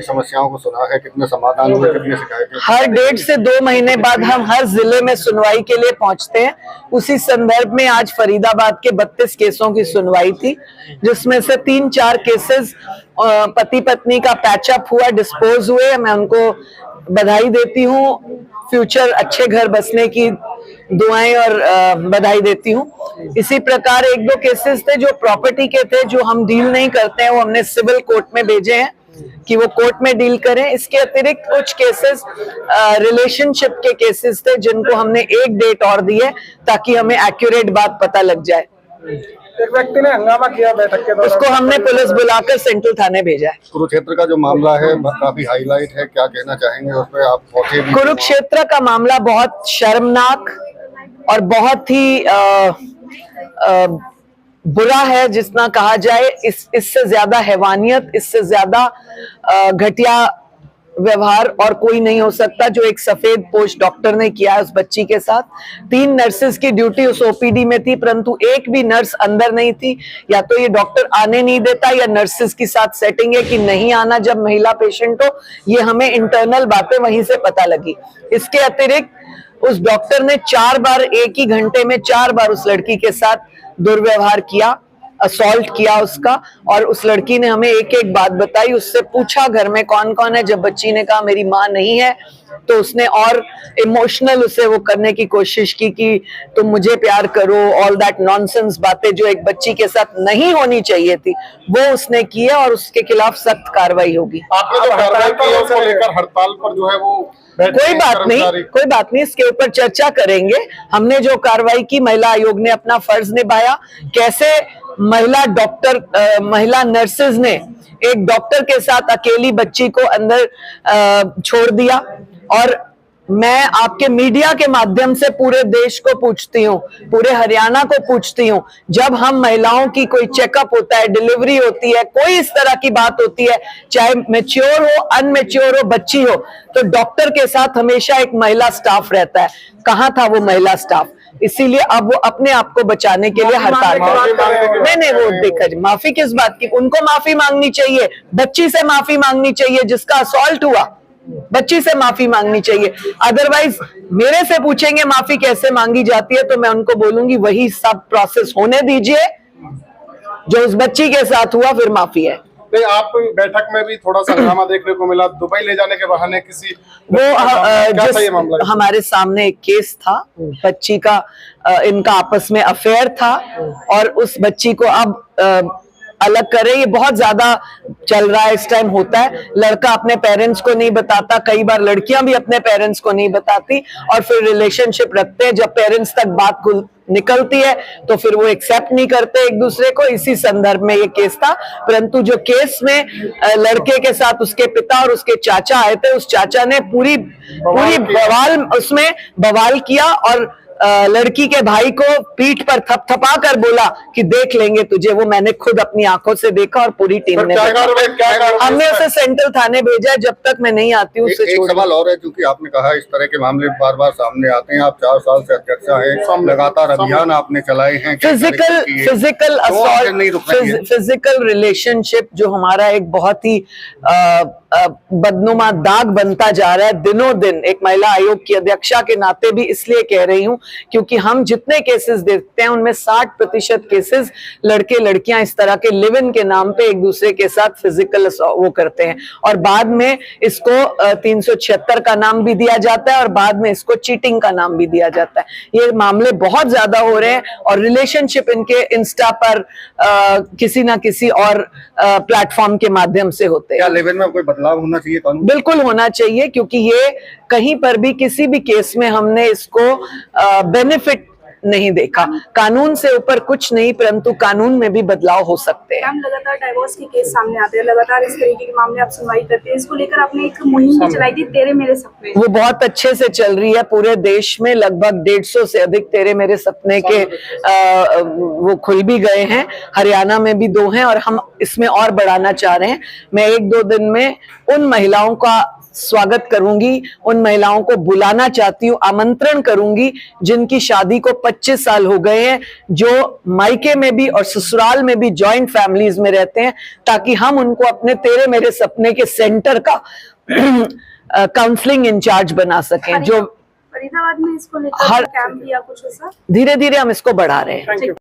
समस्याओं को सुना है, कितने समाधान हुए, कितने शिकायतें? हर 1.5 से 2 महीने बाद हम हर जिले में सुनवाई के लिए पहुंचते हैं। उसी संदर्भ में आज फरीदाबाद के 32 केसों की सुनवाई थी, जिसमें से 3-4 केसेस पति पत्नी का पैचअप हुआ, डिस्पोज हुए। मैं उनको बधाई देती हूँ, फ्यूचर अच्छे घर बसने की दुआएं और बधाई देती हूँ। इसी प्रकार 1-2 केसेस थे जो प्रॉपर्टी के थे, जो हम डील नहीं करते हैं, वो हमने सिविल कोर्ट में भेजे हैं कि वो कोर्ट में डील करें। इसके अतिरिक्त कुछ केसेस रिलेशनशिप के केसेस थे, जिनको हमने एक डेट और दी है ताकि हमें एक्यूरेट बात पता लग जाए। एक व्यक्ति ने हंगामा किया बैठक के दौरान, उसको हमने पुलिस बुलाकर सेंट्रल थाने भेजा है। कुरुक्षेत्र का जो मामला है काफी हाईलाइट है, क्या कहना चाहेंगे उस पर? आप पहुंचे भी? कुरुक्षेत्र का मामला बहुत शर्मनाक और बहुत ही बुरा है, जितना कहा जाए। इससे ज्यादा हैवानियत, इससे ज्यादा घटिया व्यवहार और कोई नहीं हो सकता जो एक सफेद पोश डॉक्टर ने किया है उस बच्ची के साथ। 3 नर्सेस की ड्यूटी उस ओपीडी में थी, परंतु एक भी नर्स अंदर नहीं थी। या तो ये डॉक्टर आने नहीं देता, या नर्सेस के साथ सेटिंग है कि नहीं आना जब महिला पेशेंट हो। ये हमें इंटरनल बातें वहीं से पता लगी। इसके अतिरिक्त उस डॉक्टर ने 4 बार, एक ही घंटे में 4 बार उस लड़की के साथ दुर्व्यवहार किया, असॉल्ट किया उसका। और उस लड़की ने हमें एक एक बात बताई, उससे पूछा घर में कौन कौन है। जब बच्ची ने कहा मेरी माँ नहीं है, तो उसने और इमोशनल उसे वो करने की कोशिश की कि तुम मुझे प्यार करो। ऑल दैट नॉनसेंस बातें जो एक बच्ची के साथ नहीं होनी चाहिए थी, वो उसने की है और उसके खिलाफ सख्त कार्रवाई होगी। आपने जो कार्रवाई की है उसको लेकर हड़ताल पर जो है वो कोई बात नहीं, इसके ऊपर चर्चा करेंगे। हमने जो कार्रवाई की, महिला आयोग ने अपना फर्ज निभाया। कैसे महिला डॉक्टर, महिला नर्सेज ने एक डॉक्टर के साथ अकेली बच्ची को अंदर छोड़ दिया। और मैं आपके मीडिया के माध्यम से पूरे देश को पूछती हूँ, पूरे हरियाणा को पूछती हूँ, जब हम महिलाओं की कोई चेकअप होता है, डिलीवरी होती है, कोई इस तरह की बात होती है, चाहे मैच्योर हो, अनमैच्योर हो, बच्ची हो, तो डॉक्टर के साथ हमेशा एक महिला स्टाफ रहता है। कहाँ था वो महिला स्टाफ? इसीलिए अब वो अपने आप को बचाने के लिए हड़ताल कर नहीं, वो देखा, माफी किस बात की? उनको माफी मांगनी चाहिए, बच्ची से माफी मांगनी चाहिए, जिसका असॉल्ट हुआ, बच्ची से माफी मांगनी चाहिए। अदरवाइज मेरे से पूछेंगे माफी कैसे मांगी जाती है, तो मैं उनको बोलूंगी वही सब प्रोसेस होने दीजिए जो उस बच्ची के साथ हुआ, फिर माफी है। नहीं, आप बैठक में भी थोड़ा सा हंगामा देखने को मिला, दुबई ले जाने के बहाने किसी वो हमारे सामने एक केस था, बच्ची का इनका आपस में अफेयर था, और उस बच्ची को अब अलग करे। ये बहुत ज्यादा चल रहा है इस टाइम, होता है। लड़का अपने पेरेंट्स को नहीं बताता, कई बार लड़कियां भी अपने पेरेंट्स को नहीं बताती, और फिर रिलेशनशिप रखते हैं। जब पेरेंट्स तक बात निकलती है तो फिर वो एक्सेप्ट नहीं करते एक दूसरे को। इसी संदर्भ में ये केस था। परंतु जो केस में लड़के के साथ उसके पिता और उसके चाचा आए थे, उस चाचा ने पूरी बवाल किया, और लड़की के भाई को पीठ पर थपथपा कर बोला कि देख लेंगे तुझे। वो मैंने खुद अपनी आंखों से देखा, और पूरी टीम ने हमने उसे सेंट्रल थाने भेजा है। जब तक मैं नहीं आती हूँ। एक सवाल और है, क्योंकि आपने कहा इस तरह के मामले बार बार सामने आते हैं, आप 4 साल से अध्यक्ष हैं, लगातार अभियान आपने चलाए हैं, फिजिकल असॉल्ट, फिजिकल रिलेशनशिप जो हमारा एक बहुत ही बदनुमा दाग बनता जा रहा है दिनों दिन। एक महिला आयोग की अध्यक्षा के नाते भी इसलिए कह रही हूं, क्योंकि हम जितने केसेस देखते हैं उनमें 60% केसेस लड़के लड़कियां इस तरह के लिव इन के नाम पे एक दूसरे के साथ फिजिकल वो करते हैं, और बाद में इसको 376 का नाम भी दिया जाता है, और बाद में इसको चीटिंग का नाम भी दिया जाता है। ये मामले बहुत ज्यादा हो रहे हैं, और रिलेशनशिप इनके इंस्टा पर किसी ना किसी और प्लेटफॉर्म के माध्यम से होते हैं। क्या लिव इन में कोई बदलाव होना चाहिए कानून? बिल्कुल होना चाहिए, क्योंकि ये कहीं पर भी किसी भी केस में हमने इसको बेनिफिट नहीं देखा। कानून से ऊपर कुछ नहीं, परंतु कानून में भी बदलाव हो सकते हैं। लगातार डाइवोर्स के केस सामने आते हैं, लगातार इस तरीके के मामले आप सुनवाई करते हैं। इसको लेकर आपने एक मुहिम भी चलाई थी, तेरे मेरे सपने। वो बहुत अच्छे से चल रही है पूरे देश में। लगभग 150 से अधिक तेरे मेरे सपने के वो खुल भी गए हैं। हरियाणा में भी 2 हैं, और हम इसमें और बढ़ाना चाह रहे हैं। मैं 1-2 दिन में उन महिलाओं का स्वागत करूंगी, उन महिलाओं को बुलाना चाहती हूँ, आमंत्रण करूंगी जिनकी शादी को 25 साल हो गए हैं, जो मायके में भी और ससुराल में भी जॉइंट फैमिलीज में रहते हैं, ताकि हम उनको अपने तेरे मेरे सपने के सेंटर का काउंसलिंग इंचार्ज बना सकें। जो फरीदाबाद में इसको लेकर कैंप या कुछ ऐसा धीरे धीरे हम इसको बढ़ा रहे हैं। Thank you.